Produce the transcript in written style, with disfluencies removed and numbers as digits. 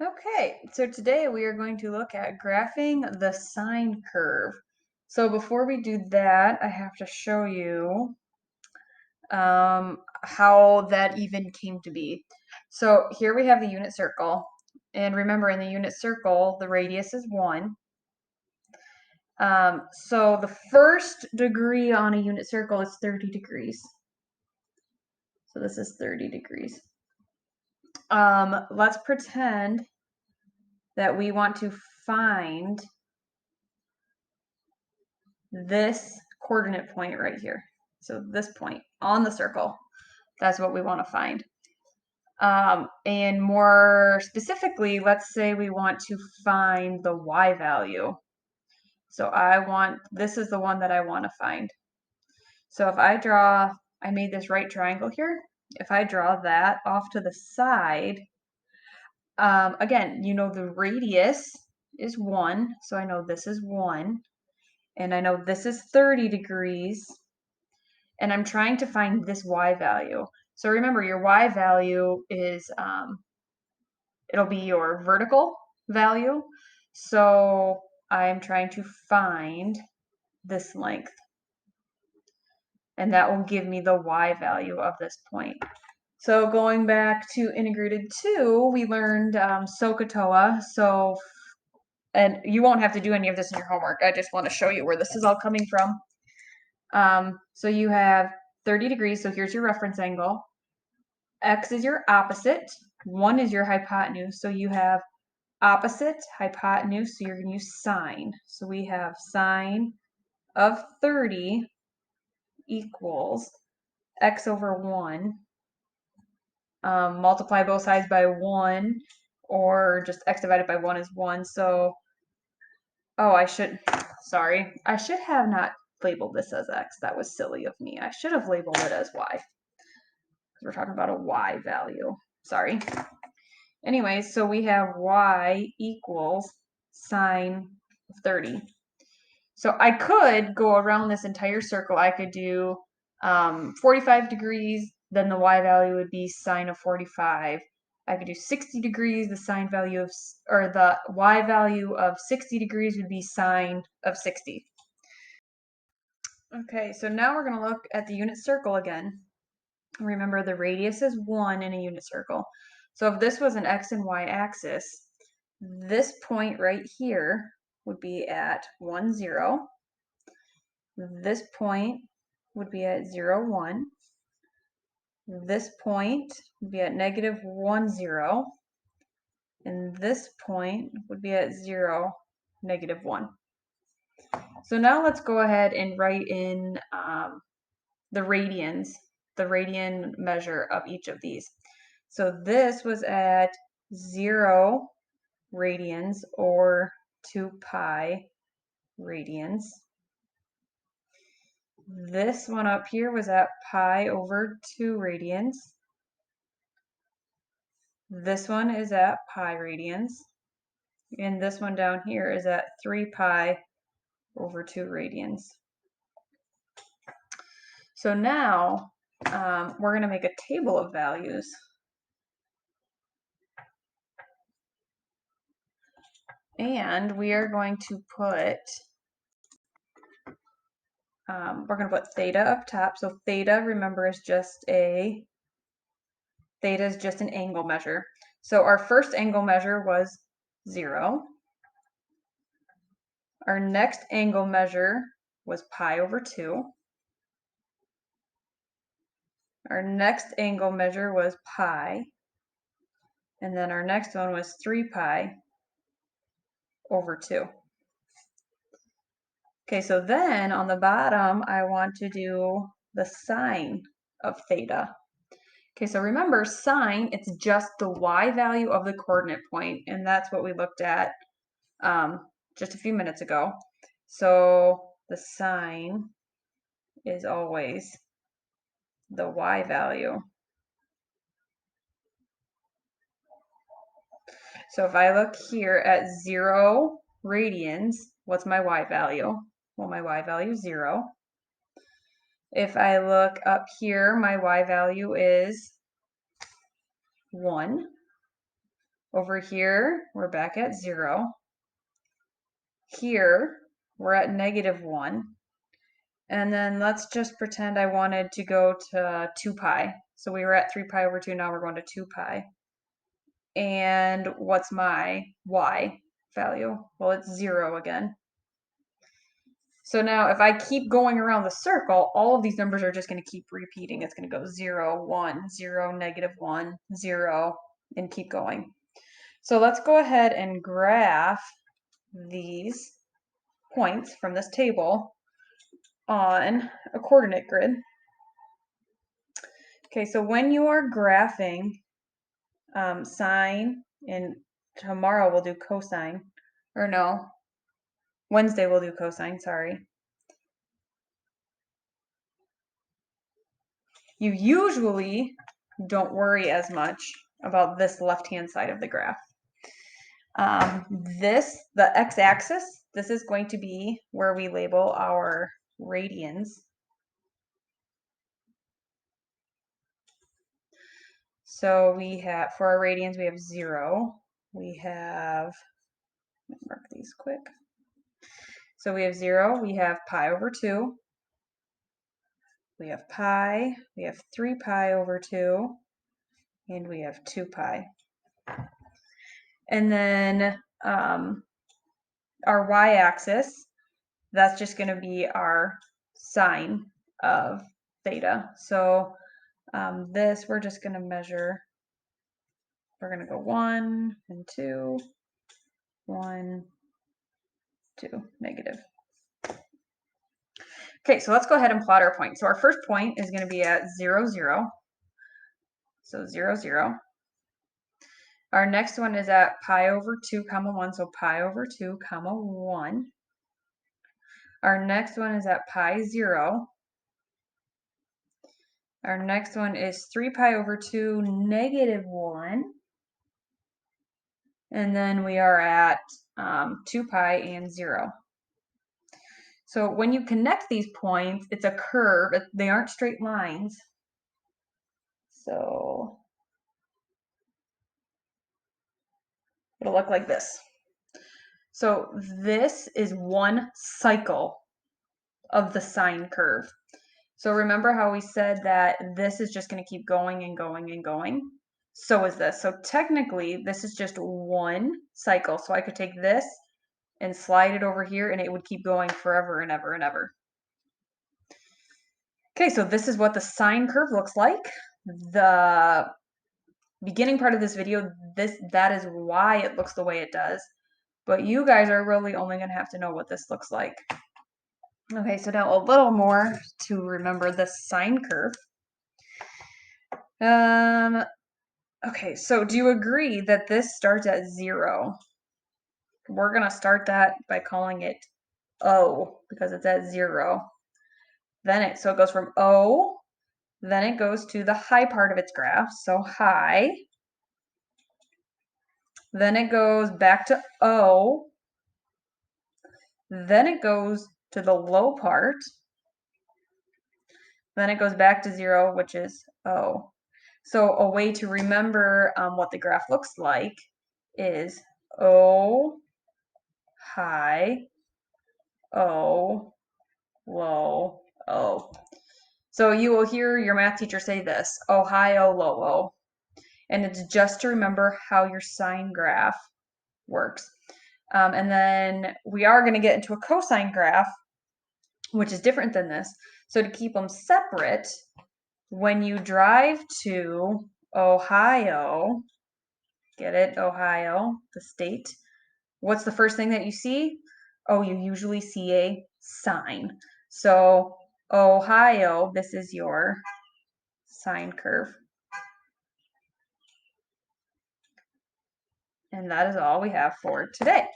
Okay, so today we are going to look at graphing the sine curve. So before we do that, I have to show you how that even came to be. So here we have the unit circle. And remember, in the unit circle, the radius is 1. So the first degree on a unit circle is 30 degrees. So this is 30 degrees. Let's pretend that we want to find this coordinate point right here. So this point on the circle, that's what we want to find. And more specifically, let's say we want to find the y value. So this is the one that I want to find. So if I made this right triangle here. If I draw that off to the side, again, the radius is 1, so I know this is 1, and I know this is 30 degrees, and I'm trying to find this y value. So remember, your y value is, it'll be your vertical value. So I'm trying to find this length, and that will give me the y value of this point. So going back to integrated 2, we learned SOHCAHTOA. And you won't have to do any of this in your homework. I just want to show you where this is all coming from. So you have 30 degrees, so here's your reference angle. X is your opposite, 1 is your hypotenuse, so you have opposite, hypotenuse, so you're going to use sine. So we have sine of 30 equals x over 1. Multiply both sides by 1, or just x divided by 1 is 1. So, I should have not labeled this as x. That was silly of me. I should have labeled it as y. We're talking about a y value. Sorry. Anyways, so we have y equals sine of 30. So I could go around this entire circle. I could do 45 degrees, then the y value would be sine of 45. I could do 60 degrees, the y value of 60 degrees would be sine of 60. Okay, so now we're going to look at the unit circle again. Remember, the radius is 1 in a unit circle. So if this was an x and y axis, this point right here would be at 1, 0. This point would be at 0, 1. This point would be at negative 1, 0. And this point would be at 0, negative 1. So now let's go ahead and write in the radians, the radian measure of each of these. So this was at 0 radians, or 2 pi radians. This one up here was at pi over 2 radians. This one is at pi radians. And this one down here is at 3 pi over 2 radians. So now we're going to make a table of values. And we are going to put, theta up top. So theta, remember, is just an angle measure. So our first angle measure was 0. Our next angle measure was pi over 2. Our next angle measure was pi. And then our next one was 3 pi over 2. Okay, so then on the bottom, I want to do the sine of theta. Okay, so remember, sine, it's just the y value of the coordinate point, and that's what we looked at just a few minutes ago. So the sine is always the y value. So if I look here at 0 radians, what's my y value? Well, my y value is 0. If I look up here, my y value is 1. Over here, we're back at 0. Here, we're at -1. And then let's just pretend I wanted to go to 2 pi. So we were at 3 pi over 2, now we're going to 2 pi. And what's my y value? Well, it's 0 again. So now if I keep going around the circle, all of these numbers are just going to keep repeating. It's going to go 0, 1, 0, -1, 0, and keep going. So let's go ahead and graph these points from this table on a coordinate grid. Okay, so when you are graphing sine, and tomorrow we'll do cosine, or no, Wednesday we'll do cosine, sorry. You usually don't worry as much about this left-hand side of the graph. The x-axis, this is going to be where we label our radians. So we have, for our radians, we have 0. We have, let me mark these quick. So we have 0, we have pi over 2. We have pi, we have 3 pi over 2, and we have 2 pi. And then our y-axis, that's just going to be our sine of theta. So this, we're just going to measure, we're going to go 1 and 2, 1, 2, negative. Okay, so let's go ahead and plot our point. So our first point is going to be at 0, 0. So 0, 0. Our next one is at pi over 2, comma 1. So pi over 2, comma 1. Our next one is at pi 0. Our next one is 3 pi over 2, -1. And then we are at 2 pi and 0. So when you connect these points, it's a curve. They aren't straight lines. So it'll look like this. So this is one cycle of the sine curve. So remember how we said that this is just going to keep going and going and going? So is this. So technically, this is just one cycle. So I could take this and slide it over here, and it would keep going forever and ever and ever. Okay, so this is what the sine curve looks like. The beginning part of this video, that is why it looks the way it does. But you guys are really only going to have to know what this looks like. Okay, so now a little more to remember the sine curve. Okay, so do you agree that this starts at 0? We're going to start that by calling it O because it's at 0. So it goes from O, then it goes to the high part of its graph, so high. Then it goes back to O. Then it goes to the low part. Then it goes back to 0, which is O. So a way to remember what the graph looks like is O, high, O, low, O. So you will hear your math teacher say this, O high, O low, O. And it's just to remember how your sine graph works. And then we are going to get into a cosine graph, which is different than this. So to keep them separate, when you drive to Ohio, get it, Ohio, the state, what's the first thing that you see? Oh, you usually see a sign. So Ohio, this is your sine curve. And that is all we have for today.